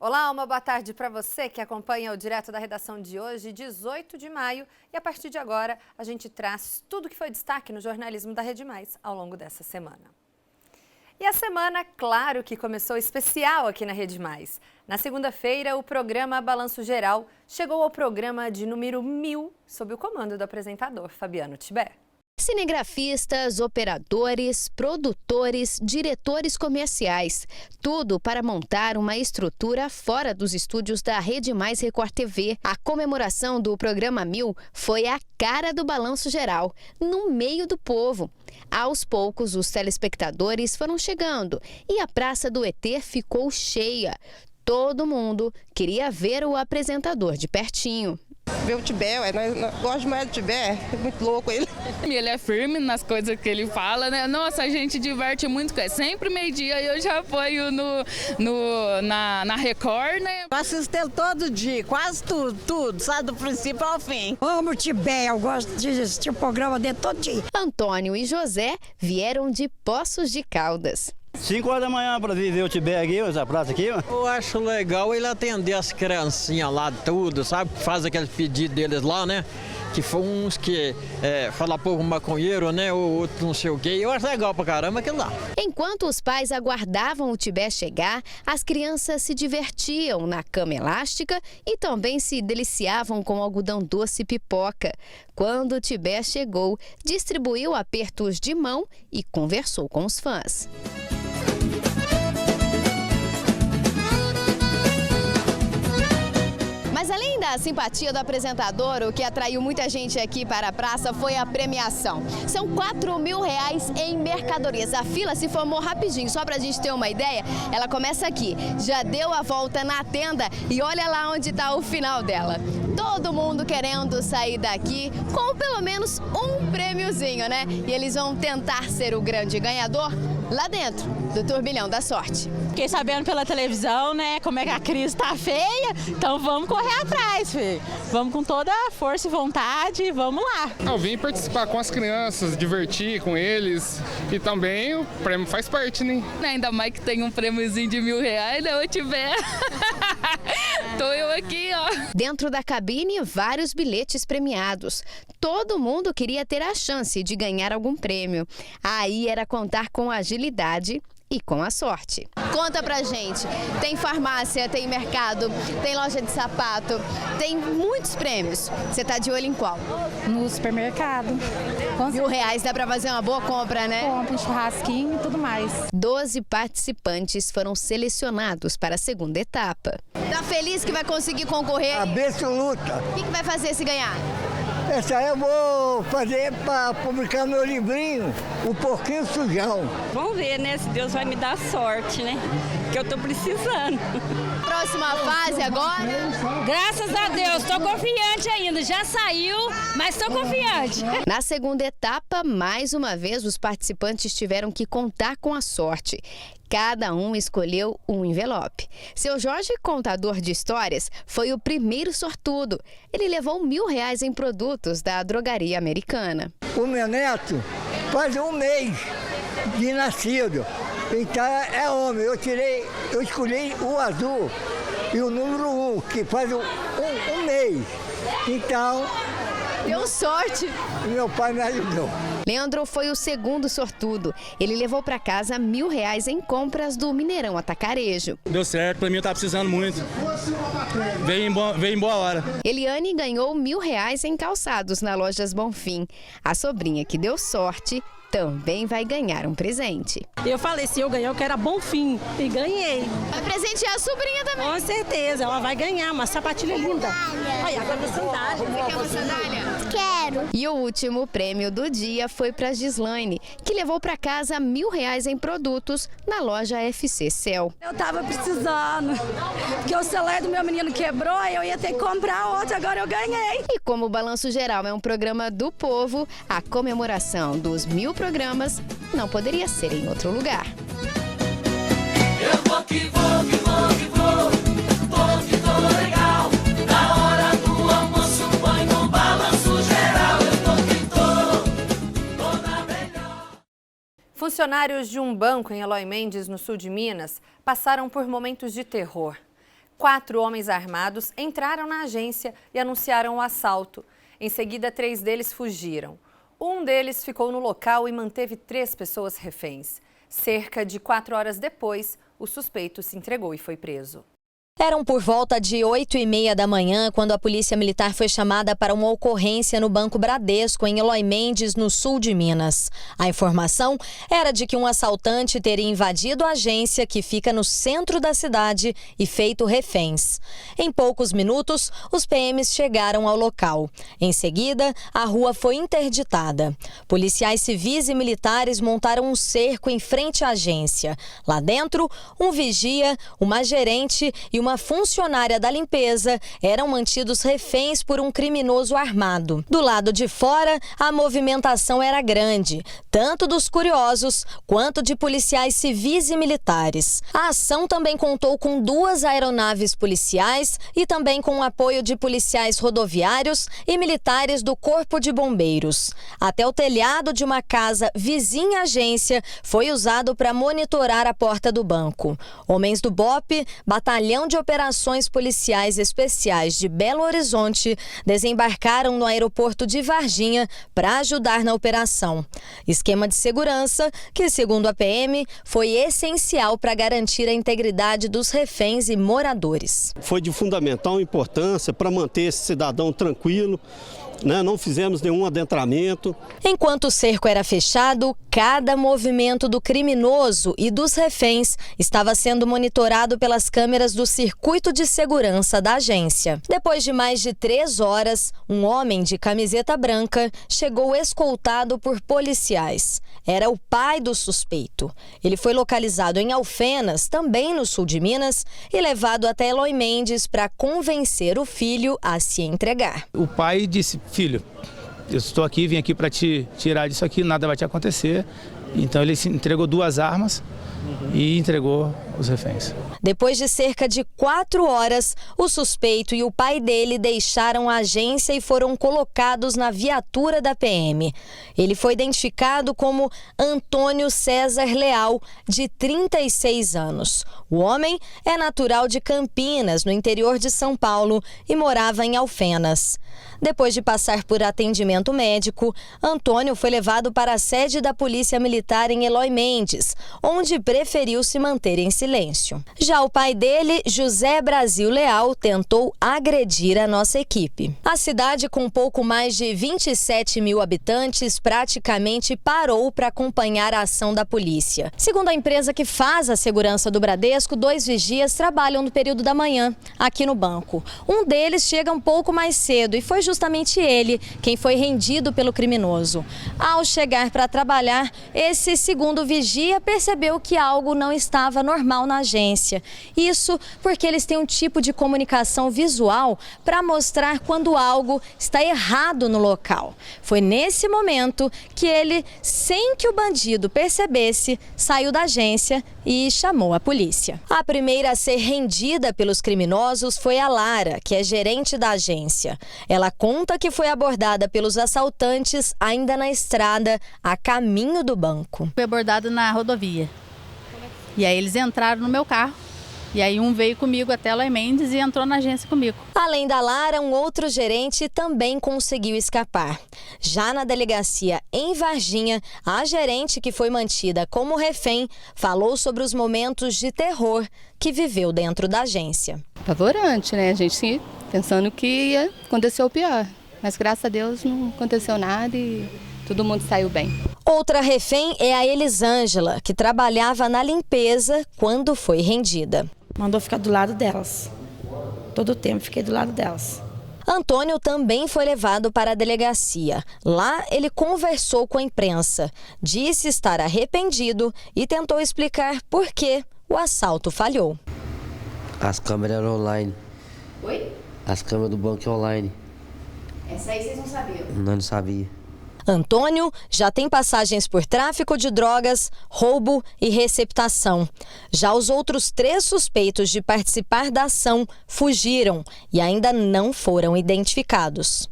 Olá, uma boa tarde para você que acompanha o Direto da Redação de hoje, 18 de maio. E a partir de agora, a gente traz tudo que foi destaque no jornalismo da Rede Mais ao longo dessa semana. E a semana, claro que começou especial aqui na Rede Mais. Na segunda-feira, o programa Balanço Geral chegou ao programa de número 1000, sob o comando do apresentador Fabiano Tibé. Cinegrafistas, operadores, produtores, diretores comerciais, tudo para montar uma estrutura fora dos estúdios da Rede Mais Record TV. A comemoração do programa 1000 foi a cara do Balanço Geral, no meio do povo. Aos poucos, os telespectadores foram chegando e a Praça do ET ficou cheia. Todo mundo queria ver o apresentador de pertinho. Ver o Tibé, nós gosto mais do Tibé, é muito louco ele. Ele é firme nas coisas que ele fala, né? Nossa, a gente diverte muito, sempre meio-dia eu já apoio na Record, né? Eu assisto ele todo dia, quase tudo, sabe, do princípio ao fim. Amo o Tibé, eu gosto de assistir o programa dele todo dia. Antônio e José vieram de Poços de Caldas. 5 horas da manhã para ver o Tibé aqui, essa praça aqui. Eu acho legal ele atender as criancinhas lá, tudo, sabe? Faz aquele pedido deles lá, né? Que foi uns que fala pouco maconheiro, né? Ou outro não sei o quê. Eu acho legal pra caramba aquilo lá. Enquanto os pais aguardavam o Tibé chegar, as crianças se divertiam na cama elástica e também se deliciavam com algodão doce e pipoca. Quando o Tibé chegou, distribuiu apertos de mão e conversou com os fãs. Mas além da simpatia do apresentador, o que atraiu muita gente aqui para a praça foi a premiação. São R$4.000 em mercadorias. A fila se formou rapidinho, só para a gente ter uma ideia, ela começa aqui. Já deu a volta na tenda e olha lá onde está o final dela. Todo mundo querendo sair daqui com pelo menos um prêmiozinho, né? E eles vão tentar ser o grande ganhador lá dentro do turbilhão da sorte. Fiquei sabendo pela televisão, né, como é que a crise tá feia, então vamos correr atrás, filho. Vamos com toda a força e vontade, vamos lá. Eu vim participar com as crianças, divertir com eles e também o prêmio faz parte, né? Ainda mais que tem um prêmiozinho de R$1.000, né, eu tiver. Tô eu aqui, ó. Dentro da cabine, vários bilhetes premiados. Todo mundo queria ter a chance de ganhar algum prêmio. Aí era contar com agilidade e com a sorte. Conta pra gente, tem farmácia, tem mercado, tem loja de sapato, tem muitos prêmios. Você tá de olho em qual? No supermercado. R$1.000 dá pra fazer uma boa compra, né? Compra um churrasquinho e tudo mais. 12 participantes foram selecionados para a segunda etapa. Tá feliz que vai conseguir concorrer? Absoluta. O que vai fazer se ganhar? Essa aí eu vou fazer para publicar meu livrinho, O Porquinho Sujão. Vamos ver, né, se Deus vai me dar sorte, né, que eu tô precisando. Próxima fase agora? Graças a Deus, tô confiante ainda, já saiu, mas tô confiante. Na segunda etapa, mais uma vez, os participantes tiveram que contar com a sorte. Cada um escolheu um envelope. Seu Jorge, contador de histórias, foi o primeiro sortudo. Ele levou R$1.000 em produtos da drogaria americana. O meu neto faz um mês de nascido, então é homem. Eu escolhi o azul e o número 1, que faz um mês. Então, deu sorte. Meu pai me ajudou. Leandro foi o segundo sortudo. Ele levou para casa R$1.000 em compras do Mineirão Atacarejo. Deu certo, para mim eu tava precisando muito. Veio em boa hora. Eliane ganhou R$1.000 em calçados na Lojas Bonfim. A sobrinha que deu sorte também vai ganhar um presente. Eu falei, se eu ganhar, eu quero a Bonfim. E ganhei. Vai presentear a sobrinha também. Com certeza, ela vai ganhar uma sapatilha linda. Olha, agora uma sandália. Você quer uma sandália? Quero. E o último prêmio do dia foi para Gislaine, que levou para casa R$1.000 em produtos na loja FC Cell. Eu tava precisando, porque o celular do meu menino quebrou, eu ia ter que comprar outro, agora eu ganhei. E como o Balanço Geral é um programa do povo, a comemoração dos 1000 programas não poderia ser em outro lugar. Eu vou que vou, que vou, que vou, tô que tô legal. Na hora do almoço põe no Balanço Geral. Eu tô que tô na melhor. Funcionários de um banco em Eloy Mendes, no sul de Minas, passaram por momentos de terror. 4 homens armados entraram na agência e anunciaram o assalto. Em seguida, 3 deles fugiram. Um deles ficou no local e manteve 3 pessoas reféns. Cerca de 4 horas depois, o suspeito se entregou e foi preso. Eram por volta de 8h30 da manhã quando a Polícia Militar foi chamada para uma ocorrência no Banco Bradesco, em Eloy Mendes, no sul de Minas. A informação era de que um assaltante teria invadido a agência, que fica no centro da cidade, e feito reféns. Em poucos minutos, os PMs chegaram ao local. Em seguida, a rua foi interditada. Policiais civis e militares montaram um cerco em frente à agência. Lá dentro, um vigia, uma gerente e uma funcionária da limpeza eram mantidos reféns por um criminoso armado. Do lado de fora, a movimentação era grande, tanto dos curiosos quanto de policiais civis e militares. A ação também contou com 2 aeronaves policiais e também com o apoio de policiais rodoviários e militares do Corpo de Bombeiros. Até o telhado de uma casa vizinha à agência foi usado para monitorar a porta do banco. Homens do BOPE, Batalhão de Operações Policiais Especiais de Belo Horizonte, desembarcaram no aeroporto de Varginha para ajudar na operação. Esquema de segurança que, segundo a PM, foi essencial para garantir a integridade dos reféns e moradores. Foi de fundamental importância para manter esse cidadão tranquilo. Não fizemos nenhum adentramento. Enquanto o cerco era fechado, cada movimento do criminoso e dos reféns estava sendo monitorado pelas câmeras do circuito de segurança da agência. Depois de mais de 3 horas, um homem de camiseta branca chegou escoltado por policiais. Era o pai do suspeito. Ele foi localizado em Alfenas, também no sul de Minas, e levado até Eloy Mendes para convencer o filho a se entregar. O pai disse: filho, eu estou aqui, vim aqui para te tirar disso aqui, nada vai te acontecer. Então ele se entregou 2 armas e entregou os reféns. Depois de cerca de 4 horas, o suspeito e o pai dele deixaram a agência e foram colocados na viatura da PM. Ele foi identificado como Antônio César Leal, de 36 anos. O homem é natural de Campinas, no interior de São Paulo, e morava em Alfenas. Depois de passar por atendimento médico, Antônio foi levado para a sede da Polícia Militar em Eloy Mendes, onde preferiu se manter em silêncio. Já o pai dele, José Brasil Leal, tentou agredir a nossa equipe. A cidade, com pouco mais de 27 mil habitantes, praticamente parou para acompanhar a ação da polícia. Segundo a empresa que faz a segurança do Bradesco, 2 vigias trabalham no período da manhã, aqui no banco. Um deles chega um pouco mais cedo e foi justamente ele quem foi rendido pelo criminoso. Ao chegar para trabalhar, esse segundo vigia percebeu que algo não estava normal na agência. Isso porque eles têm um tipo de comunicação visual para mostrar quando algo está errado no local. Foi nesse momento que ele, sem que o bandido percebesse, saiu da agência e chamou a polícia. A primeira a ser rendida pelos criminosos foi a Lara, que é gerente da agência. Ela conta que foi abordada pelos assaltantes ainda na estrada, a caminho do banco. Fui abordada na rodovia. E aí eles entraram no meu carro. E aí um veio comigo até Eloy Mendes e entrou na agência comigo. Além da Lara, um outro gerente também conseguiu escapar. Já na delegacia em Varginha, a gerente, que foi mantida como refém, falou sobre os momentos de terror que viveu dentro da agência. Apavorante, né? A gente pensando que ia acontecer o pior. Mas graças a Deus não aconteceu nada e todo mundo saiu bem. Outra refém é a Elisângela, que trabalhava na limpeza quando foi rendida. Mandou ficar do lado delas. Todo o tempo fiquei do lado delas. Antônio também foi levado para a delegacia. Lá ele conversou com a imprensa, disse estar arrependido e tentou explicar por que o assalto falhou. As câmeras eram online. Oi? As câmeras do banco online. Essa aí vocês não sabiam? Não sabia. Antônio já tem passagens por tráfico de drogas, roubo e receptação. Já os outros 3 suspeitos de participar da ação fugiram e ainda não foram identificados.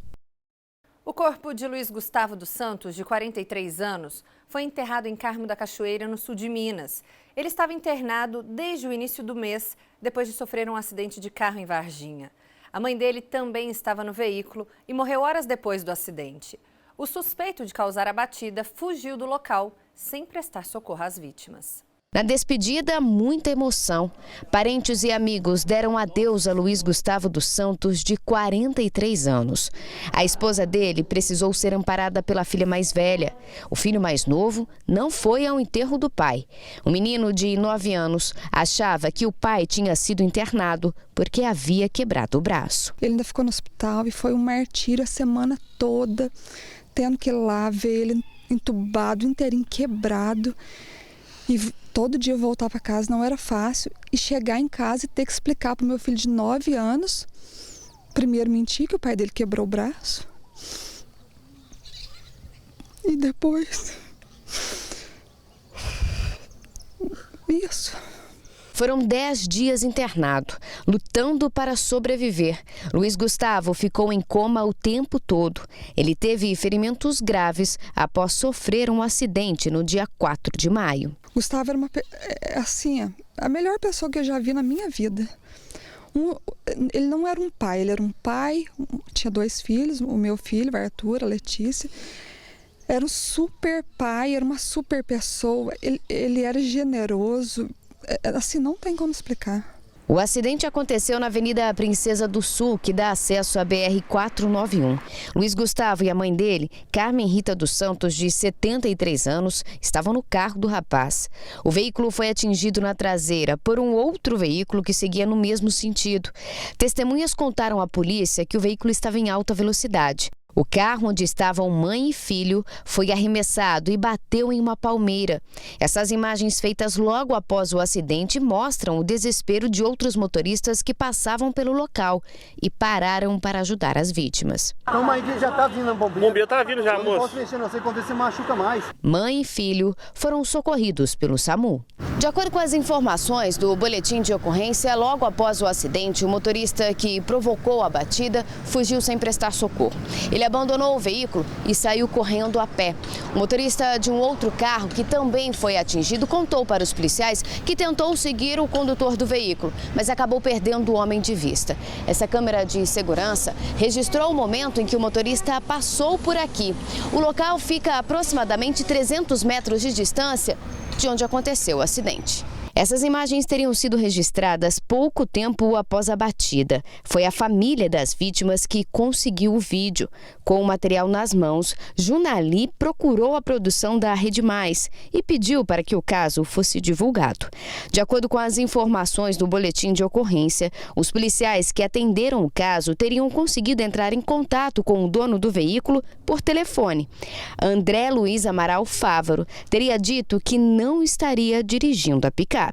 O corpo de Luiz Gustavo dos Santos, de 43 anos, foi enterrado em Carmo da Cachoeira, no sul de Minas. Ele estava internado desde o início do mês, depois de sofrer um acidente de carro em Varginha. A mãe dele também estava no veículo e morreu horas depois do acidente. O suspeito de causar a batida fugiu do local, sem prestar socorro às vítimas. Na despedida, muita emoção. Parentes e amigos deram adeus a Luiz Gustavo dos Santos, de 43 anos. A esposa dele precisou ser amparada pela filha mais velha. O filho mais novo não foi ao enterro do pai. O menino de 9 anos achava que o pai tinha sido internado porque havia quebrado o braço. Ele ainda ficou no hospital e foi um martírio a semana toda, tendo que ir lá ver ele entubado, inteirinho quebrado. E todo dia eu voltar para casa não era fácil. E chegar em casa e ter que explicar para o meu filho de 9 anos, primeiro mentir que o pai dele quebrou o braço. E depois... isso. Foram 10 dias internado, lutando para sobreviver. Luiz Gustavo ficou em coma o tempo todo. Ele teve ferimentos graves após sofrer um acidente no dia 4 de maio. Gustavo era a melhor pessoa que eu já vi na minha vida. Ele não era um pai, ele era um pai, tinha 2 filhos, o meu filho, o Arthur, a Letícia. Era um super pai, era uma super pessoa, ele era generoso. Assim, não tem como explicar. O acidente aconteceu na Avenida Princesa do Sul, que dá acesso à BR-491. Luiz Gustavo e a mãe dele, Carmen Rita dos Santos, de 73 anos, estavam no carro do rapaz. O veículo foi atingido na traseira por um outro veículo que seguia no mesmo sentido. Testemunhas contaram à polícia que o veículo estava em alta velocidade. O carro onde estavam mãe e filho foi arremessado e bateu em uma palmeira. Essas imagens feitas logo após o acidente mostram o desespero de outros motoristas que passavam pelo local e pararam para ajudar as vítimas. Então, mãe, já tá vindo a bombeira. O bombeiro tá vindo já, moço. Não posso mexer, não sei quando você machuca mais. Mãe e filho foram socorridos pelo SAMU. De acordo com as informações do boletim de ocorrência, logo após o acidente, o motorista que provocou a batida fugiu sem prestar socorro. Ele abandonou o veículo e saiu correndo a pé. O motorista de um outro carro, que também foi atingido, contou para os policiais que tentou seguir o condutor do veículo, mas acabou perdendo o homem de vista. Essa câmera de segurança registrou o momento em que o motorista passou por aqui. O local fica a aproximadamente 300 metros de distância de onde aconteceu o acidente. Essas imagens teriam sido registradas pouco tempo após a batida. Foi a família das vítimas que conseguiu o vídeo. Com o material nas mãos, Junali procurou a produção da Rede Mais e pediu para que o caso fosse divulgado. De acordo com as informações do boletim de ocorrência, os policiais que atenderam o caso teriam conseguido entrar em contato com o dono do veículo por telefone. André Luiz Amaral Fávaro teria dito que não estaria dirigindo a picape.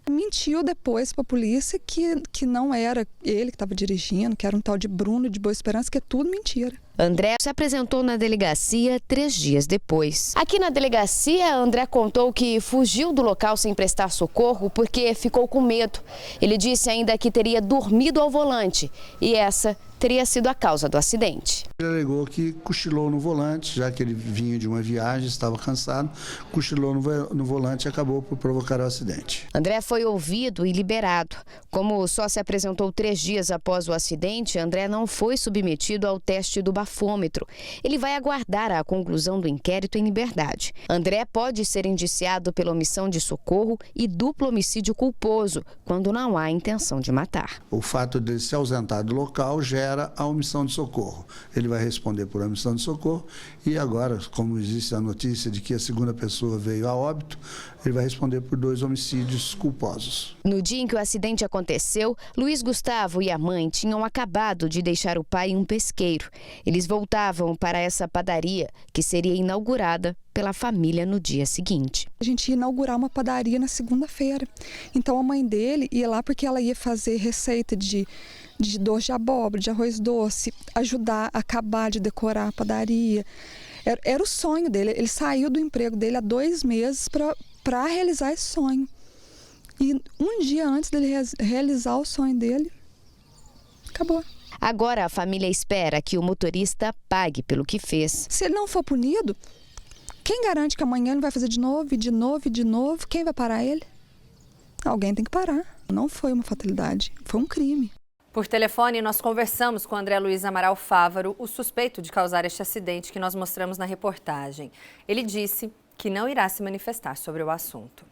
Mentiu depois para a polícia que não era ele que estava dirigindo, que era um tal de Bruno de Boa Esperança, que é tudo mentira. André se apresentou na delegacia 3 dias depois. Aqui na delegacia, André contou que fugiu do local sem prestar socorro porque ficou com medo. Ele disse ainda que teria dormido ao volante e essa teria sido a causa do acidente. Ele alegou que cochilou no volante, já que ele vinha de uma viagem, estava cansado, cochilou no volante e acabou por provocar o acidente. André foi ouvido e liberado. Como só se apresentou 3 dias após o acidente, André não foi submetido ao teste do bafômetro. Ele vai aguardar a conclusão do inquérito em liberdade. André pode ser indiciado pela omissão de socorro e duplo homicídio culposo, quando não há intenção de matar. O fato de ele se ausentar do local gera a omissão de socorro. Ele vai responder por omissão de socorro e agora, como existe a notícia de que a segunda pessoa veio a óbito, ele vai responder por 2 homicídios culposos. No dia em que o acidente aconteceu, Luiz Gustavo e a mãe tinham acabado de deixar o pai em um pesqueiro. Eles voltavam para essa padaria, que seria inaugurada pela família no dia seguinte. A gente ia inaugurar uma padaria na segunda-feira. Então a mãe dele ia lá porque ela ia fazer receita de doce de abóbora, de arroz doce, ajudar a acabar de decorar a padaria. Era o sonho dele. Ele saiu do emprego dele há 2 meses para realizar esse sonho. E um dia antes dele realizar o sonho dele, acabou. Agora a família espera que o motorista pague pelo que fez. Se ele não for punido, Quem garante que amanhã ele vai fazer de novo, e de novo, e de novo? Quem vai parar ele? Alguém tem que parar. Não foi uma fatalidade, foi um crime. Por telefone, nós conversamos com André Luiz Amaral Fávaro, o suspeito de causar este acidente que nós mostramos na reportagem. Ele disse que não irá se manifestar sobre o assunto.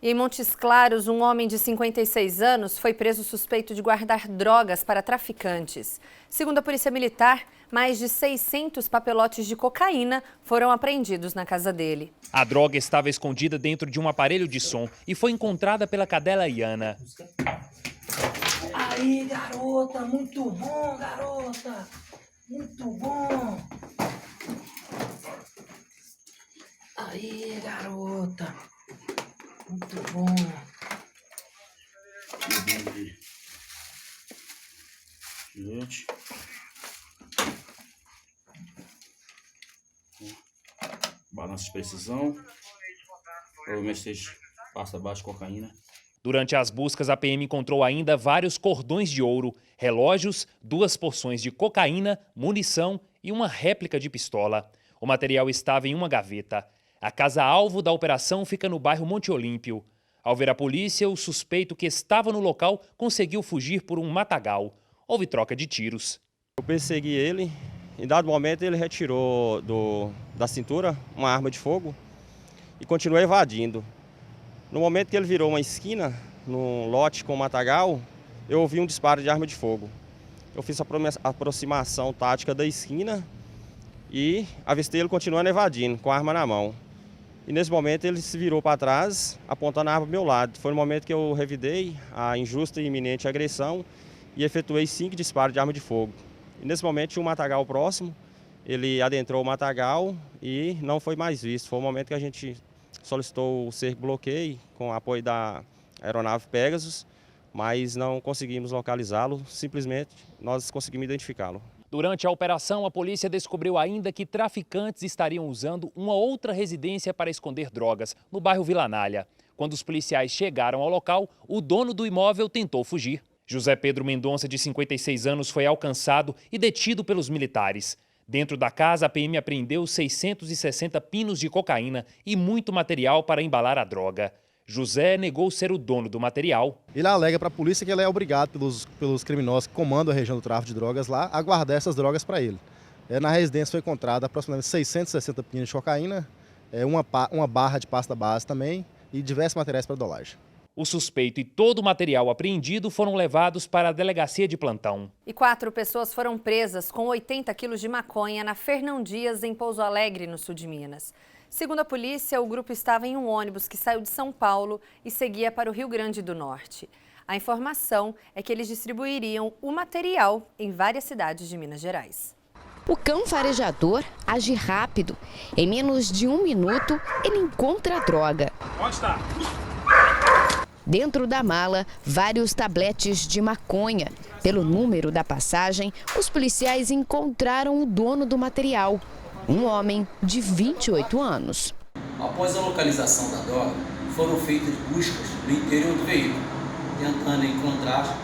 E em Montes Claros, um homem de 56 anos foi preso suspeito de guardar drogas para traficantes. Segundo a Polícia Militar, mais de 600 papelotes de cocaína foram apreendidos na casa dele. A droga estava escondida dentro de um aparelho de som e foi encontrada pela cadela Iana. Aí, garota, muito bom, garota, muito bom. Aí, garota, muito bom. Gente. Balança de precisão. Provavelmente seja pasta baixa de cocaína. Durante as buscas, a PM encontrou ainda vários cordões de ouro, relógios, 2 porções de cocaína, munição e uma réplica de pistola. O material estava em uma gaveta. A casa-alvo da operação fica no bairro Monte Olímpio. Ao ver a polícia, o suspeito que estava no local conseguiu fugir por um matagal. Houve troca de tiros. Eu persegui ele. Em dado momento, ele retirou da cintura uma arma de fogo e continuou evadindo. No momento que ele virou uma esquina, num lote com matagal, eu ouvi um disparo de arma de fogo. Eu fiz a aproximação tática da esquina e avistei ele continuando evadindo, com a arma na mão. E nesse momento ele se virou para trás, apontando a arma para o meu lado. Foi no momento que eu revidei a injusta e iminente agressão e efetuei 5 disparos de arma de fogo. E nesse momento tinha um matagal próximo, ele adentrou o matagal e não foi mais visto. Foi o momento que a gente solicitou o cerco bloqueio com o apoio da aeronave Pegasus, mas não conseguimos localizá-lo, simplesmente nós conseguimos identificá-lo. Durante a operação, a polícia descobriu ainda que traficantes estariam usando uma outra residência para esconder drogas, no bairro Vila Nalha. Quando os policiais chegaram ao local, o dono do imóvel tentou fugir. José Pedro Mendonça, de 56 anos, foi alcançado e detido pelos militares. Dentro da casa, a PM apreendeu 660 pinos de cocaína e muito material para embalar a droga. José negou ser o dono do material. Ele alega para a polícia que ele é obrigado pelos criminosos que comandam a região do tráfico de drogas lá a guardar essas drogas para ele. Na residência foi encontrada aproximadamente 660 pinos de cocaína, uma barra de pasta base também e diversos materiais para dolagem. O suspeito e todo o material apreendido foram levados para a delegacia de plantão. E 4 pessoas foram presas com 80 quilos de maconha na Fernão Dias, em Pouso Alegre, no sul de Minas. Segundo a polícia, o grupo estava em um ônibus que saiu de São Paulo e seguia para o Rio Grande do Norte. A informação é que eles distribuiriam o material em várias cidades de Minas Gerais. O cão farejador age rápido. Em menos de 1 minuto, ele encontra a droga. Onde está? Dentro da mala, vários tabletes de maconha. Pelo número da passagem, os policiais encontraram o dono do material, um homem de 28 anos. Após a localização da droga, foram feitas buscas no interior do veículo, tentando encontrar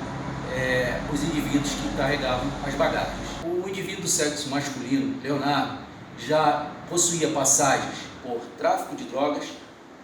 os indivíduos que carregavam as bagagens. O indivíduo do sexo masculino, Leonardo, já possuía passagens por tráfico de drogas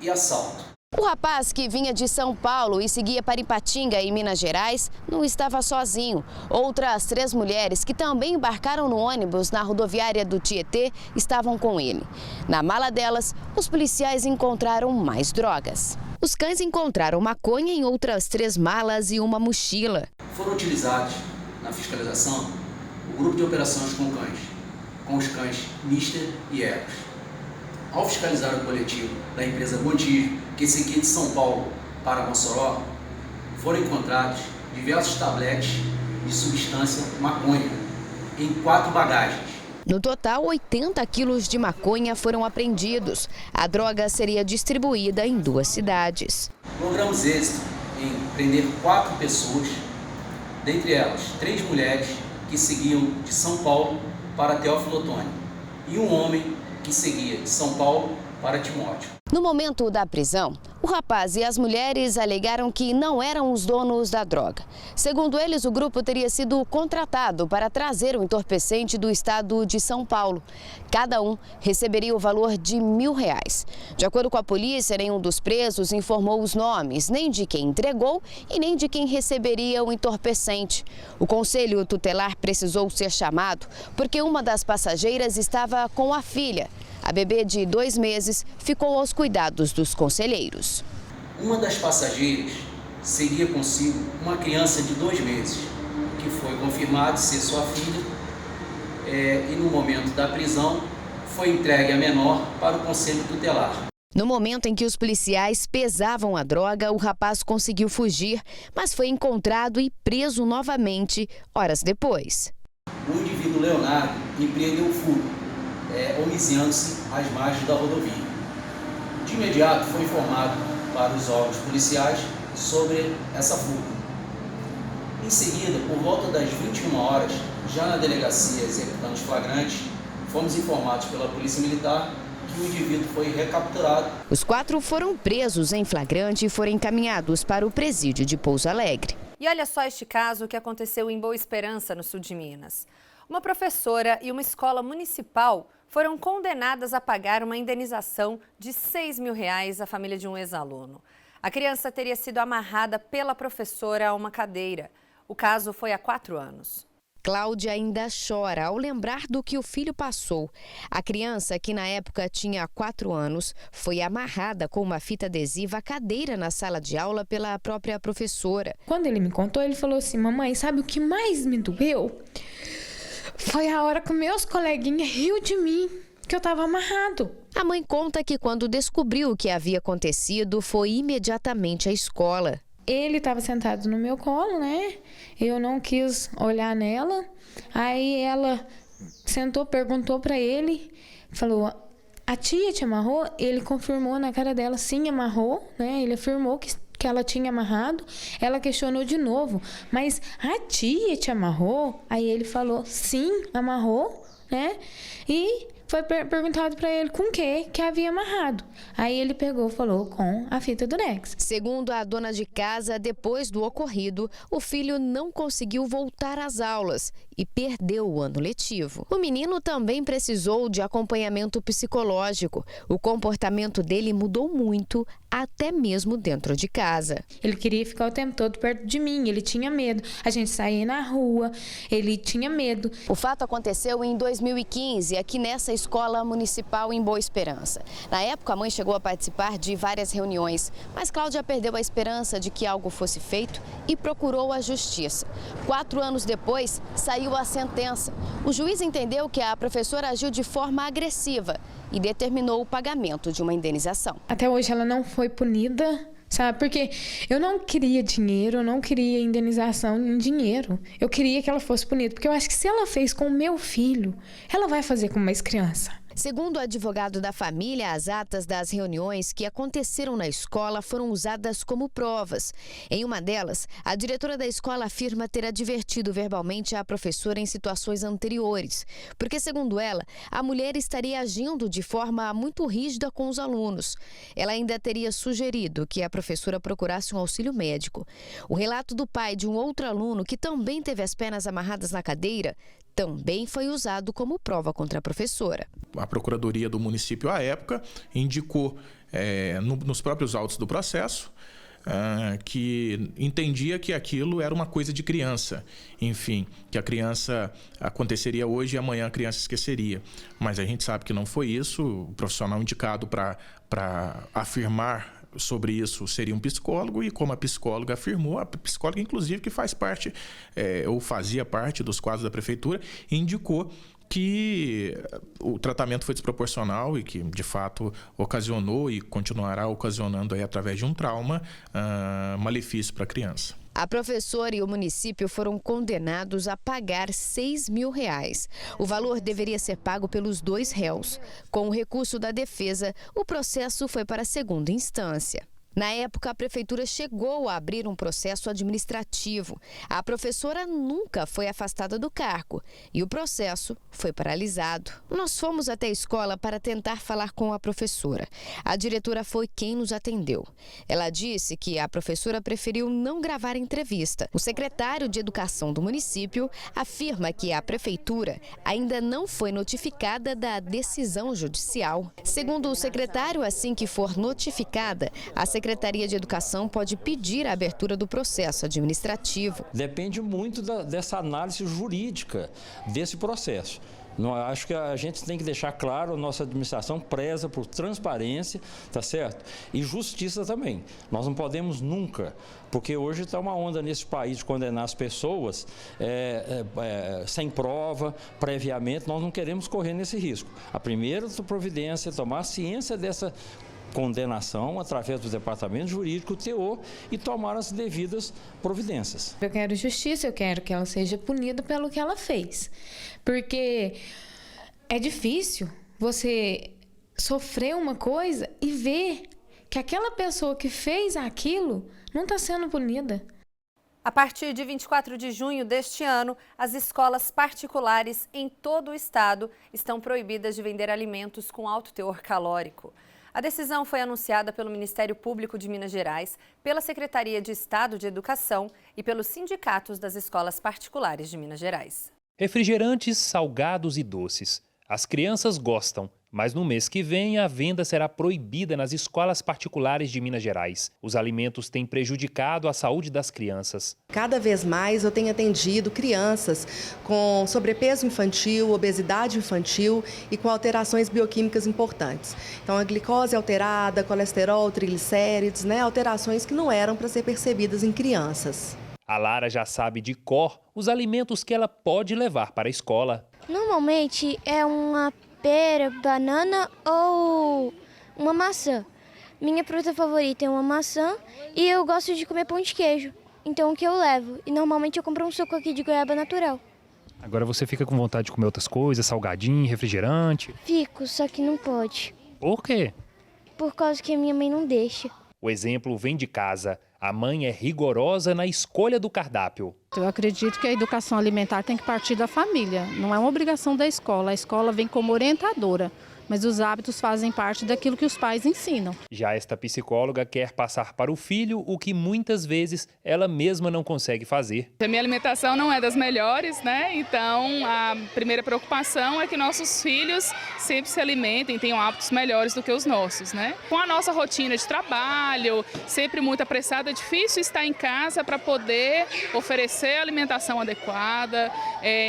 e assalto. O rapaz, que vinha de São Paulo e seguia para Ipatinga, em Minas Gerais, não estava sozinho. Outras 3 mulheres que também embarcaram no ônibus na rodoviária do Tietê estavam com ele. Na mala delas, os policiais encontraram mais drogas. Os cães encontraram maconha em outras 3 malas e uma mochila. Foram utilizados na fiscalização o grupo de operações com os cães Mister e Eros. Ao fiscalizar o coletivo da empresa Montijo, que seguia de São Paulo para Mossoró, foram encontrados diversos tabletes de substância maconha em 4 bagagens. No total, 80 quilos de maconha foram apreendidos. A droga seria distribuída em 2 cidades. Logramos êxito em prender 4 pessoas, dentre elas 3 mulheres que seguiam de São Paulo para Teófilo Otoni e um homem que seguia de São Paulo para Timóteo. No momento da prisão, o rapaz e as mulheres alegaram que não eram os donos da droga. Segundo eles, o grupo teria sido contratado para trazer o entorpecente do estado de São Paulo. Cada um receberia o valor de R$1.000. De acordo com a polícia, nenhum dos presos informou os nomes, nem de quem entregou e nem de quem receberia o entorpecente. O conselho tutelar precisou ser chamado porque uma das passageiras estava com a filha. A bebê de 2 meses ficou aos cuidados dos conselheiros. Uma das passageiras seguia consigo uma criança de 2 meses, que foi confirmado ser sua filha, e no momento da prisão foi entregue a menor para o conselho tutelar. No momento em que os policiais pesavam a droga, o rapaz conseguiu fugir, mas foi encontrado e preso novamente horas depois. O indivíduo Leonardo empreendeu o furto, omiciando-se às margens da rodovia. De imediato foi informado para os órgãos policiais sobre essa fuga. Em seguida, por volta das 21 horas, já na delegacia executando os flagrantes, fomos informados pela Polícia Militar que o indivíduo foi recapturado. Os 4 foram presos em flagrante e foram encaminhados para o presídio de Pouso Alegre. E olha só este caso que aconteceu em Boa Esperança, no sul de Minas. Uma professora e uma escola municipal foram condenadas a pagar uma indenização de R$6.000 à família de um ex-aluno. A criança teria sido amarrada pela professora a uma cadeira. O caso foi há 4 anos. Cláudia ainda chora ao lembrar do que o filho passou. A criança, que na época tinha 4 anos, foi amarrada com uma fita adesiva à cadeira na sala de aula pela própria professora. Quando ele me contou, ele falou assim: mamãe, sabe o que mais me doeu? Foi a hora que meus coleguinhas riu de mim, que eu estava amarrado. A mãe conta que quando descobriu o que havia acontecido, foi imediatamente à escola. Ele estava sentado no meu colo, né? Eu não quis olhar nela. Aí ela sentou, perguntou para ele, falou: a tia te amarrou? Ele confirmou na cara dela, sim, amarrou, né? Ele afirmou que ela tinha amarrado. Ela questionou de novo: mas a tia te amarrou? Aí ele falou: sim, amarrou, né? E foi perguntado para ele com o que havia amarrado. Aí ele pegou e falou: com a fita durex. Segundo a dona de casa, depois do ocorrido, o filho não conseguiu voltar às aulas e perdeu o ano letivo. O menino também precisou de acompanhamento psicológico. O comportamento dele mudou muito, até mesmo dentro de casa. Ele queria ficar o tempo todo perto de mim, ele tinha medo. A gente saía na rua, ele tinha medo. O fato aconteceu em 2015, aqui nessa escola municipal em Boa Esperança. Na época, a mãe chegou a participar de várias reuniões, mas Cláudia perdeu a esperança de que algo fosse feito e procurou a justiça. 4 anos depois, saiu a sentença. O juiz entendeu que a professora agiu de forma agressiva e determinou o pagamento de uma indenização. Até hoje ela não foi punida, sabe? Porque eu não queria dinheiro, eu não queria indenização em dinheiro. Eu queria que ela fosse punida, porque eu acho que se ela fez com o meu filho, ela vai fazer com mais criança. Segundo o advogado da família, as atas das reuniões que aconteceram na escola foram usadas como provas. Em uma delas, a diretora da escola afirma ter advertido verbalmente a professora em situações anteriores, porque, segundo ela, a mulher estaria agindo de forma muito rígida com os alunos. Ela ainda teria sugerido que a professora procurasse um auxílio médico. O relato do pai de um outro aluno, que também teve as pernas amarradas na cadeira, também foi usado como prova contra a professora. A Procuradoria do município, à época, indicou nos próprios autos do processo que entendia que aquilo era uma coisa de criança. Enfim, que a criança aconteceria hoje e amanhã a criança esqueceria. Mas a gente sabe que não foi isso. O profissional indicado para afirmar sobre isso seria um psicólogo, e como a psicóloga afirmou, a psicóloga inclusive que faz parte ou fazia parte dos quadros da prefeitura, indicou que o tratamento foi desproporcional e que de fato ocasionou e continuará ocasionando aí, através de um trauma, malefício para a criança. A professora e o município foram condenados a pagar R$6.000. O valor deveria ser pago pelos 2 réus. Com o recurso da defesa, o processo foi para a segunda instância. Na época, a prefeitura chegou a abrir um processo administrativo. A professora nunca foi afastada do cargo e o processo foi paralisado. Nós fomos até a escola para tentar falar com a professora. A diretora foi quem nos atendeu. Ela disse que a professora preferiu não gravar a entrevista. O secretário de Educação do município afirma que a prefeitura ainda não foi notificada da decisão judicial. Segundo o secretário, assim que for notificada, a Secretaria de Educação pode pedir a abertura do processo administrativo. Depende muito dessa análise jurídica desse processo. Acho que a gente tem que deixar claro, a nossa administração preza por transparência, tá certo? E justiça também. Nós não podemos nunca, porque hoje está uma onda nesse país de condenar as pessoas sem prova, previamente, nós não queremos correr nesse risco. A primeira providência é tomar ciência dessa condenação através do departamento jurídico, TO, e tomar as devidas providências. Eu quero justiça, eu quero que ela seja punida pelo que ela fez. Porque é difícil você sofrer uma coisa e ver que aquela pessoa que fez aquilo não está sendo punida. A partir de 24 de junho deste ano, as escolas particulares em todo o estado estão proibidas de vender alimentos com alto teor calórico. A decisão foi anunciada pelo Ministério Público de Minas Gerais, pela Secretaria de Estado de Educação e pelos sindicatos das escolas particulares de Minas Gerais. Refrigerantes, salgados e doces. As crianças gostam, mas no mês que vem a venda será proibida nas escolas particulares de Minas Gerais. Os alimentos têm prejudicado a saúde das crianças. Cada vez mais eu tenho atendido crianças com sobrepeso infantil, obesidade infantil e com alterações bioquímicas importantes. Então a glicose alterada, colesterol, triglicérides, alterações que não eram para ser percebidas em crianças. A Lara já sabe de cor os alimentos que ela pode levar para a escola. Normalmente é uma pera, banana ou uma maçã. Minha fruta favorita é uma maçã e eu gosto de comer pão de queijo. Então o que eu levo? E normalmente eu compro um suco aqui de goiaba natural. Agora você fica com vontade de comer outras coisas, salgadinho, refrigerante? Fico, só que não pode. Por quê? Por causa que a minha mãe não deixa. O exemplo vem de casa. A mãe é rigorosa na escolha do cardápio. Eu acredito que a educação alimentar tem que partir da família, não é uma obrigação da escola. A escola vem como orientadora, mas os hábitos fazem parte daquilo que os pais ensinam. Já esta psicóloga quer passar para o filho o que muitas vezes ela mesma não consegue fazer. A minha alimentação não é das melhores, né? Então a primeira preocupação é que nossos filhos sempre se alimentem, tenham hábitos melhores do que os nossos, né? Com a nossa rotina de trabalho, sempre muito apressada, é difícil estar em casa para poder oferecer alimentação adequada,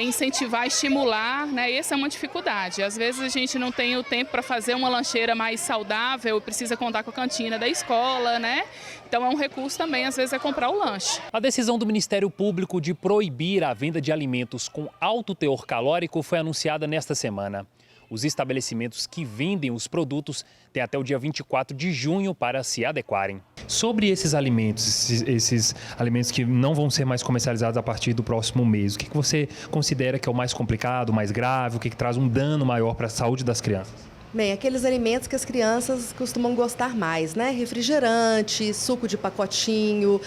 incentivar, estimular, né? Essa é uma dificuldade. Às vezes a gente não tem o tempo para fazer uma lancheira mais saudável, precisa contar com a cantina da escola, né? Então é um recurso também, às vezes, é comprar o lanche. A decisão do Ministério Público de proibir a venda de alimentos com alto teor calórico foi anunciada nesta semana. Os estabelecimentos que vendem os produtos têm até o dia 24 de junho para se adequarem. Sobre esses alimentos que não vão ser mais comercializados a partir do próximo mês, o que você considera que é o mais complicado, o mais grave, o que traz um dano maior para a saúde das crianças? Bem, aqueles alimentos que as crianças costumam gostar mais, né? Refrigerante, suco de pacotinho,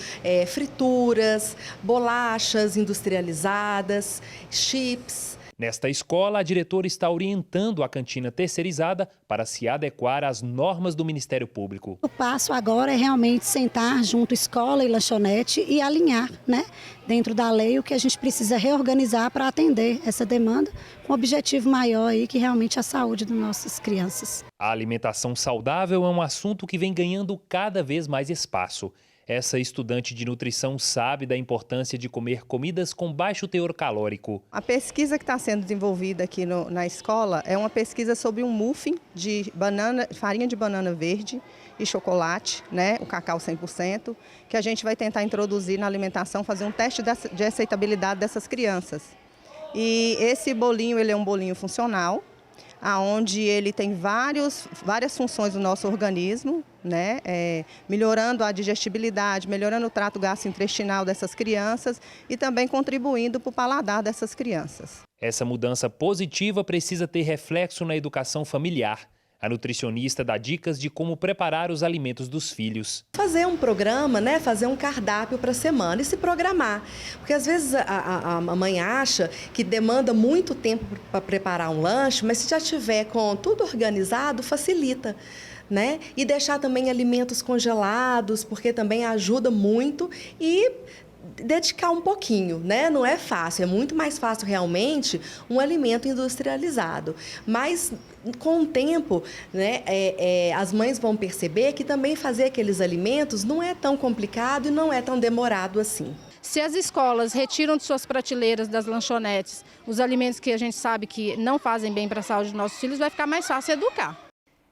frituras, bolachas industrializadas, chips. Nesta escola, a diretora está orientando a cantina terceirizada para se adequar às normas do Ministério Público. O passo agora é realmente sentar junto escola e lanchonete e alinhar, né, dentro da lei o que a gente precisa reorganizar para atender essa demanda com um objetivo maior aí, que realmente é a saúde das nossas crianças. A alimentação saudável é um assunto que vem ganhando cada vez mais espaço. Essa estudante de nutrição sabe da importância de comer comidas com baixo teor calórico. A pesquisa que está sendo desenvolvida aqui na escola é uma pesquisa sobre um muffin de farinha de banana verde e chocolate, né, o cacau 100%, que a gente vai tentar introduzir na alimentação, fazer um teste de aceitabilidade dessas crianças. E esse bolinho, ele é um bolinho funcional, onde ele tem várias funções do nosso organismo, né? Melhorando a digestibilidade, melhorando o trato gastrointestinal dessas crianças e também contribuindo para o paladar dessas crianças. Essa mudança positiva precisa ter reflexo na educação familiar. A nutricionista dá dicas de como preparar os alimentos dos filhos. Fazer um programa, né? Fazer um cardápio para a semana e se programar. Porque às vezes a mãe acha que demanda muito tempo para preparar um lanche, mas se já tiver com tudo organizado, facilita. Né? E deixar também alimentos congelados, porque também ajuda muito, e dedicar um pouquinho, né? Não é fácil, é muito mais fácil realmente um alimento industrializado. Mas com o tempo, né, as mães vão perceber que também fazer aqueles alimentos não é tão complicado e não é tão demorado assim. Se as escolas retiram de suas prateleiras das lanchonetes os alimentos que a gente sabe que não fazem bem para a saúde dos nossos filhos, vai ficar mais fácil educar.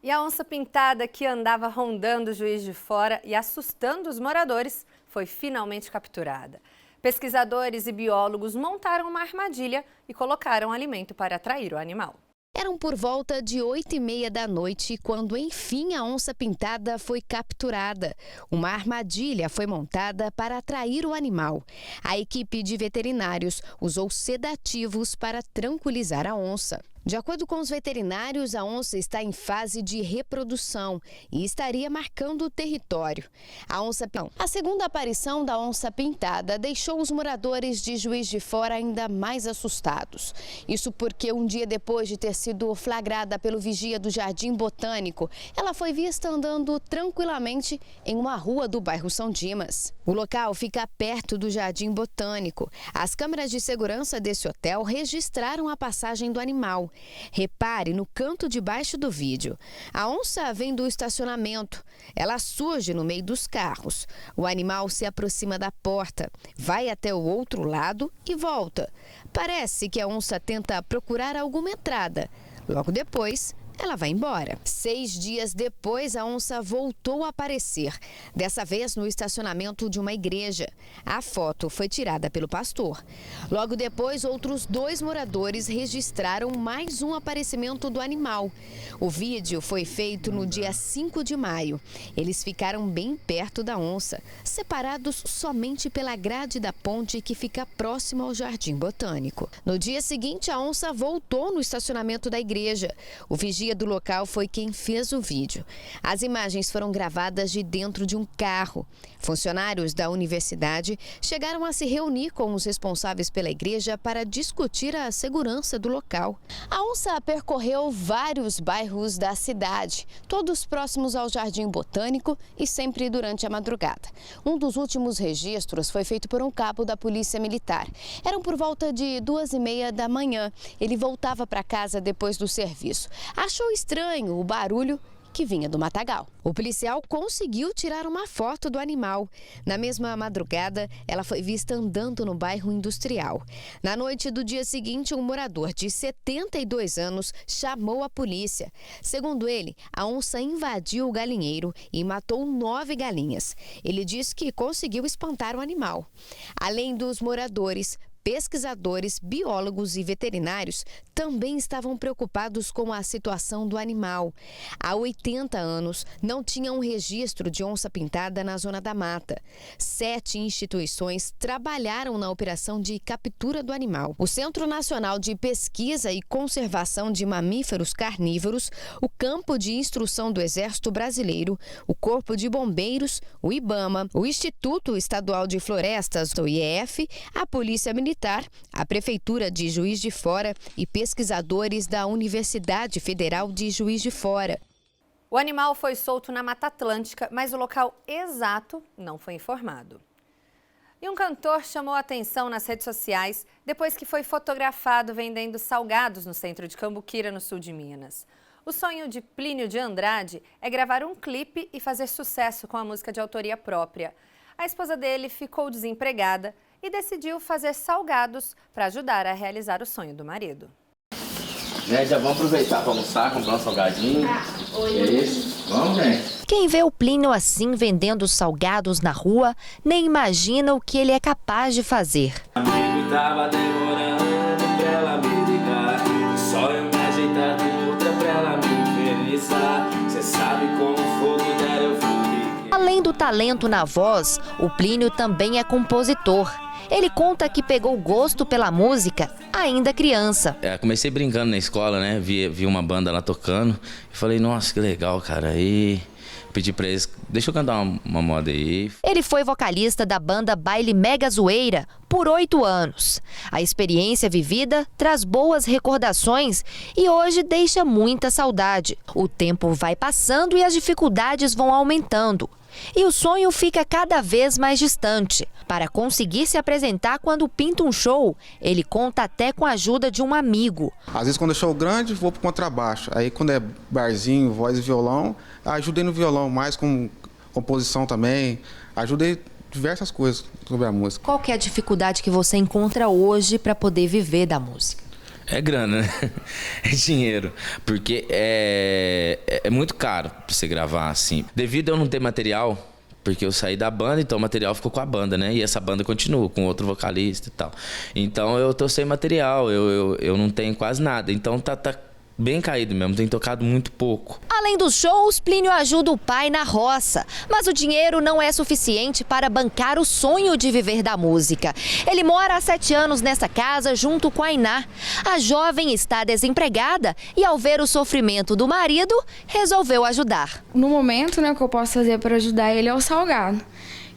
E a onça pintada que andava rondando Juiz de Fora e assustando os moradores foi finalmente capturada. Pesquisadores e biólogos montaram uma armadilha e colocaram alimento para atrair o animal. Eram por volta de 8h30 da noite quando, enfim, a onça pintada foi capturada. Uma armadilha foi montada para atrair o animal. A equipe de veterinários usou sedativos para tranquilizar a onça. De acordo com os veterinários, a onça está em fase de reprodução e estaria marcando o território. A segunda aparição da onça pintada deixou os moradores de Juiz de Fora ainda mais assustados. Isso porque um dia depois de ter sido flagrada pelo vigia do Jardim Botânico, ela foi vista andando tranquilamente em uma rua do bairro São Dimas. O local fica perto do Jardim Botânico. As câmeras de segurança desse hotel registraram a passagem do animal. Repare no canto de baixo do vídeo. A onça vem do estacionamento. Ela surge no meio dos carros. O animal se aproxima da porta, vai até o outro lado e volta. Parece que a onça tenta procurar alguma entrada. Logo depois, ela vai embora. 6 dias depois, a onça voltou a aparecer, dessa vez no estacionamento de uma igreja. A foto foi tirada pelo pastor. Logo depois, outros 2 moradores registraram mais um aparecimento do animal. O vídeo foi feito no dia 5 de maio. Eles ficaram bem perto da onça, separados somente pela grade da ponte que fica próxima ao Jardim Botânico. No dia seguinte, a onça voltou no estacionamento da igreja. O vigia do local foi quem fez o vídeo. As imagens foram gravadas de dentro de um carro. Funcionários da universidade chegaram a se reunir com os responsáveis pela igreja para discutir a segurança do local. A onça percorreu vários bairros da cidade, todos próximos ao Jardim Botânico e sempre durante a madrugada. Um dos últimos registros foi feito por um cabo da Polícia Militar. Eram por volta de 2h30 da manhã. Ele voltava para casa depois do serviço. Achou estranho o barulho que vinha do matagal. O policial conseguiu tirar uma foto do animal. Na mesma madrugada, ela foi vista andando no bairro industrial. Na noite do dia seguinte, um morador de 72 anos chamou a polícia. Segundo ele, a onça invadiu o galinheiro e matou 9 galinhas. Ele disse que conseguiu espantar o animal. Além dos moradores, pesquisadores, biólogos e veterinários também estavam preocupados com a situação do animal. Há 80 anos, não tinha um registro de onça pintada na Zona da Mata. 7 instituições trabalharam na operação de captura do animal. O Centro Nacional de Pesquisa e Conservação de Mamíferos Carnívoros, o Campo de Instrução do Exército Brasileiro, o Corpo de Bombeiros, o IBAMA, o Instituto Estadual de Florestas, o IEF, a Polícia Militar, a Prefeitura de Juiz de Fora e pesquisadores da Universidade Federal de Juiz de Fora. O animal foi solto na Mata Atlântica, mas o local exato não foi informado. E um cantor chamou a atenção nas redes sociais depois que foi fotografado vendendo salgados no centro de Cambuquira, no sul de Minas. O sonho de Plínio de Andrade é gravar um clipe e fazer sucesso com a música de autoria própria. A esposa dele ficou desempregada e decidiu fazer salgados para ajudar a realizar o sonho do marido. Já vamos aproveitar para almoçar, comprar um salgadinho. É isso? Vamos, gente. Quem vê o Plínio assim vendendo salgados na rua, nem imagina o que ele é capaz de fazer. Amigo tava demorando pra ela me ligar. Só eu me ajeitar de outra pra ela me infernizar. Cê sabe como o fogo dela eu fui. Além do talento na voz, o Plínio também é compositor. Ele conta que pegou gosto pela música ainda criança. Comecei brincando na escola, né? Vi uma banda lá tocando e falei, nossa, que legal, cara. Aí pedi pra eles, deixa eu cantar uma moda aí. Ele foi vocalista da banda Baile Mega Zoeira por 8 anos. A experiência vivida traz boas recordações e hoje deixa muita saudade. O tempo vai passando e as dificuldades vão aumentando. E o sonho fica cada vez mais distante. Para conseguir se apresentar quando pinta um show, ele conta até com a ajuda de um amigo. Às vezes quando é show grande, vou pro contrabaixo. Aí quando é barzinho, voz e violão, ajudei no violão, mais com composição também. Ajudei diversas coisas sobre a música. Qual que é a dificuldade que você encontra hoje para poder viver da música? É grana, né? É dinheiro. Porque é muito caro pra você gravar assim. Devido a eu não ter material, porque eu saí da banda, então o material ficou com a banda, né? E essa banda continua com outro vocalista e tal. Então eu tô sem material, eu não tenho quase nada. Então tá bem caído mesmo, tenho tocado muito pouco. Além dos shows, Plínio ajuda o pai na roça. Mas o dinheiro não é suficiente para bancar o sonho de viver da música. Ele mora há 7 anos nessa casa junto com a Iná. A jovem está desempregada e, ao ver o sofrimento do marido, resolveu ajudar. No momento, né, o que eu posso fazer para ajudar ele é o salgado.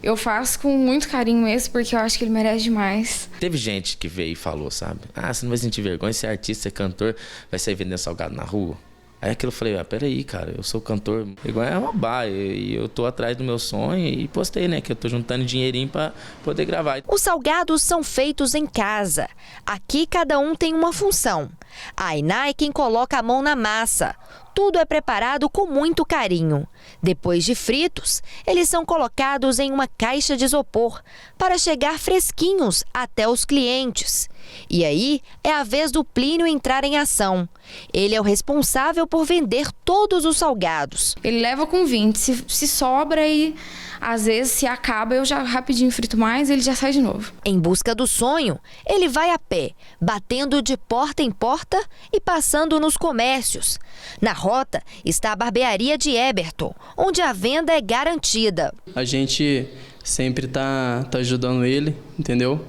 Eu faço com muito carinho mesmo, porque eu acho que ele merece demais. Teve gente que veio e falou, sabe? Você não vai sentir vergonha, você é artista, você é cantor, vai sair vendendo salgado na rua. Aí aquilo eu falei, peraí, cara, eu sou cantor, igual é roubar, e eu tô atrás do meu sonho e postei, né, que eu tô juntando dinheirinho pra poder gravar. Os salgados são feitos em casa. Aqui cada um tem uma função. A Iná é quem coloca a mão na massa. Tudo é preparado com muito carinho. Depois de fritos, eles são colocados em uma caixa de isopor para chegar fresquinhos até os clientes. E aí é a vez do Plínio entrar em ação. Ele é o responsável por vender todos os salgados. Ele leva com 20, se sobra e às vezes se acaba, eu já rapidinho frito mais e ele já sai de novo. Em busca do sonho, ele vai a pé, batendo de porta em porta e passando nos comércios. Na rota está a barbearia de Eberton, onde a venda é garantida. A gente sempre tá ajudando ele, entendeu?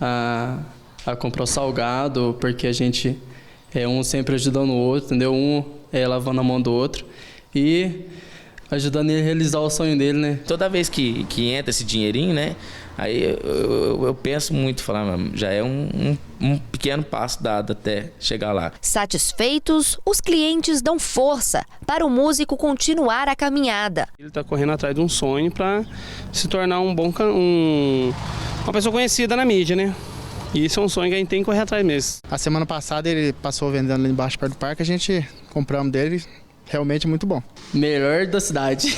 A comprar o salgado, porque a gente é um sempre ajudando o outro, entendeu? Um é lavando a mão do outro e ajudando ele a realizar o sonho dele, né? Toda vez que entra esse dinheirinho, né? Aí eu penso muito, falar, já é um pequeno passo dado até chegar lá. Satisfeitos, os clientes dão força para o músico continuar a caminhada. Ele está correndo atrás de um sonho para se tornar uma pessoa conhecida na mídia, né? E isso é um sonho que a gente tem que correr atrás mesmo. A semana passada ele passou vendendo lá embaixo perto do parque, a gente compramos dele, realmente muito bom. Melhor da cidade.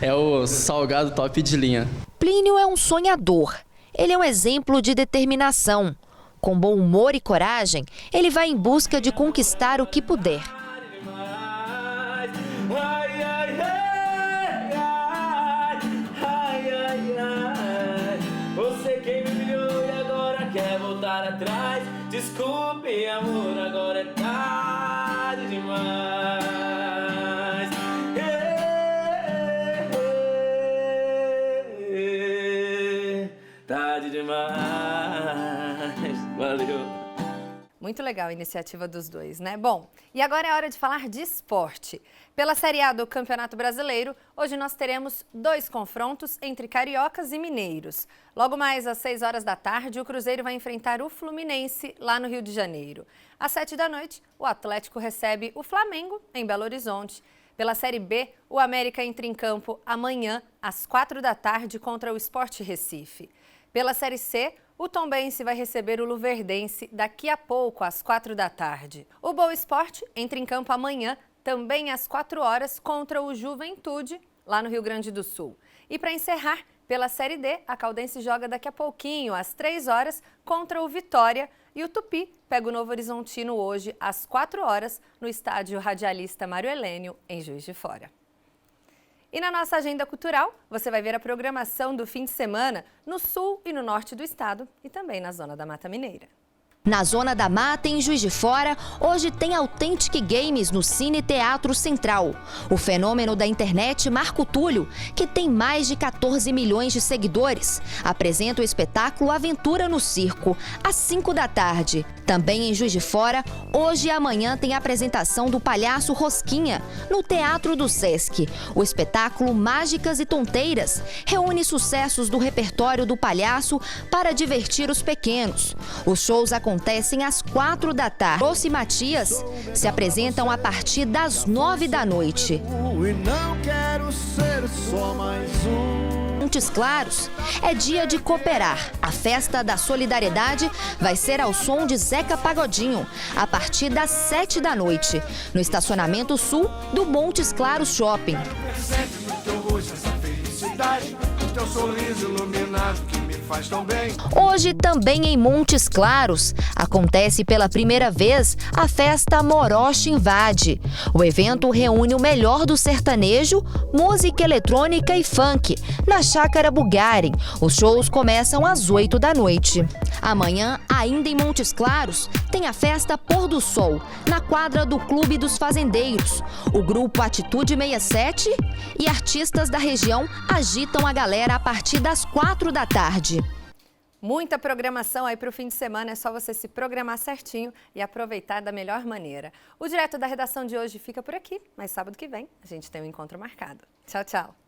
É o salgado top de linha. Plínio é um sonhador. Ele é um exemplo de determinação. Com bom humor e coragem, ele vai em busca de conquistar o que puder. Atrás, desculpe, amor, agora é tarde demais. Tarde demais. Valeu. Muito legal a iniciativa dos dois, né? Bom, e agora é hora de falar de esporte. Pela Série A do Campeonato Brasileiro, hoje nós teremos 2 confrontos entre cariocas e mineiros. Logo mais às 6 horas da tarde, o Cruzeiro vai enfrentar o Fluminense lá no Rio de Janeiro. Às 7 da noite, o Atlético recebe o Flamengo em Belo Horizonte. Pela Série B, o América entra em campo amanhã às 4 da tarde contra o Sport Recife. Pela Série C, o Tombense vai receber o Luverdense daqui a pouco, às 4 da tarde. O Boa Esporte entra em campo amanhã, também às 4 horas, contra o Juventude, lá no Rio Grande do Sul. E para encerrar, pela Série D, a Caldense joga daqui a pouquinho, às 3 horas, contra o Vitória. E o Tupi pega o Novo Horizontino hoje, às 4 horas, no estádio Radialista Mário Helênio, em Juiz de Fora. E na nossa agenda cultural, você vai ver a programação do fim de semana no sul e no norte do estado e também na zona da Mata Mineira. Na Zona da Mata, em Juiz de Fora, hoje tem Authentic Games no Cine Teatro Central. O fenômeno da internet Marco Túlio, que tem mais de 14 milhões de seguidores, apresenta o espetáculo Aventura no Circo, às 5 da tarde. Também em Juiz de Fora, hoje e amanhã tem a apresentação do Palhaço Rosquinha, no Teatro do Sesc. O espetáculo Mágicas e Tonteiras reúne sucessos do repertório do palhaço para divertir os pequenos. Os shows acontecem às 4 da tarde. Doce e Matias se apresentam a partir das 9 da noite. Montes Claros é dia de cooperar. A festa da solidariedade vai ser ao som de Zeca Pagodinho, a partir das 7 da noite, no estacionamento sul do Montes Claros Shopping. Hoje, também em Montes Claros, acontece pela primeira vez a festa Moroche Invade. O evento reúne o melhor do sertanejo, música eletrônica e funk, na Chácara Bugarin. Os shows começam às 8 da noite. Amanhã, ainda em Montes Claros, tem a festa Pôr do Sol, na quadra do Clube dos Fazendeiros. O grupo Atitude 67 e artistas da região agitam a galera a partir das 4 da tarde. Muita programação aí para o fim de semana, é só você se programar certinho e aproveitar da melhor maneira. O Direto da Redação de hoje fica por aqui, mas sábado que vem a gente tem um encontro marcado. Tchau, tchau.